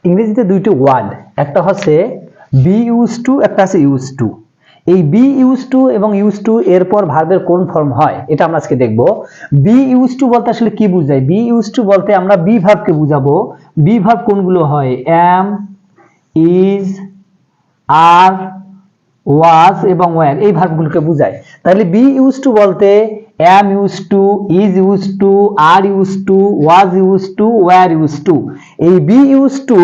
ইংরেজিতে দুইটি ওয়ার্ড, একটা হচ্ছে বি ইউজ টু, একটা আছে ইউজ টু। এই বি ইউজ টু এবং ইউজ টু এরপর ভার্বের কোন ফর্ম হয় এটা আমরা আজকে দেখব। বি ইউজ টু বলতে আসলে কি বোঝায়? বি ইউজ টু বলতে আমরা বি ভার্বকে বুঝাবো। বি ভার্ব কোনগুলো হয়? এম, ইজ, আর, ওয়াজ এবং ওয়্যার, এই ভার্বগুলোকে বোঝায়। তাহলে বি ইউজ টু বলতে am use to, is use to, are used to, was use to, were use to. এই বি ইউজ টু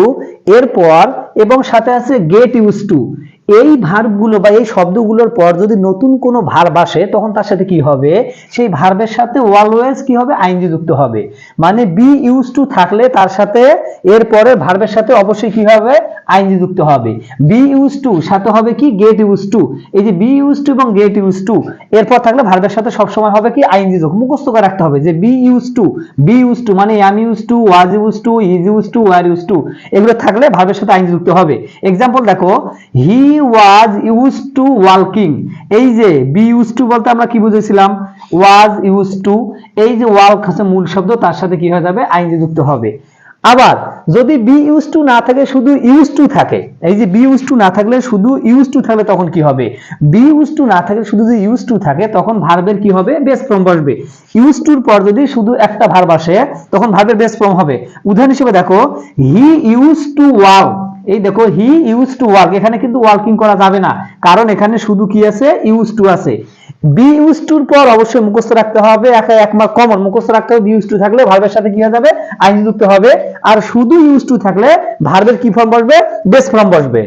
এরপর এবং সাথে আছে গেট ইউজ টু। এই ভার্বগুলো বা এই শব্দগুলোর পর যদি নতুন কোনো ভার্ব আসে তখন তার সাথে কি হবে? সেই ভার্বের সাথে অলওয়েজ কি হবে? আইএনজি যুক্ত হবে। মানে বি ইউজ টু থাকলে তার সাথে এরপরে ভার্বের সাথে অবশ্যই কি হবে? আইএনজি যুক্ত হবে। বি ইউজ টু সাথে হবে কি? Get used to. এই যে বি ইউজ টু এবং গেট ইউজ টু এরপর থাকলে ভার্বের সাথে সবসময় হবে কি? আইএনজি যোগ। মুখস্থ করে রাখতে হবে যে বি ইউজ টু মানে am use to, was use to, is use to, were use to, এগুলো থাকলে ভার্বের সাথে আইএনজি যুক্ত হবে। এক্সাম্পল দেখো, he was use to walking. এই যে বি ইউজ টু বলতে আমরা কি বুঝেছিলাম? Was use to. এই যে ওয়াক হচ্ছে মূল শব্দ, তার সাথে কি হয়ে যাবে? আইএনজি যুক্ত হবে। আবার যদি বি ইউজ টু না থাকে, শুধু ইউজ টু থাকে, এই যে বি ইউজ টু না থাকলে শুধু ইউজ টু থাকলে তখন কি হবে? বি ইউজ টু না থাকলে শুধু যদি ইউজ টু থাকে তখন ভার্বের কি হবে? বেস ফর্ম বসবে। ইউজ টুর পর যদি শুধু একটা ভার্ব আসে তখন ভার্বের বেস ফর্ম হবে। উদাহরণ হিসেবে দেখো, হি ইউজ টু ওয়াক। এই দেখো, হি ইউজ টু ওয়াক, এখানে কিন্তু ওয়াকিং করা যাবে না, কারণ এখানে শুধু কি আছে? ইউজ টু আছে। বি ইউজ টুর পর অবশ্যই মুখস্থ রাখতে হবে, এক মার্ক কমন মুখস্থ রাখতে হবে। বি ইউজ টু থাকলে ভার্বের সাথে কি হয়ে যাবে? আইএনজি যুক্ত হবে। আর শুধু ইউজ টু থাকলে ভার্বের কি ফর্ম বসবে? বেস ফর্ম বসবে।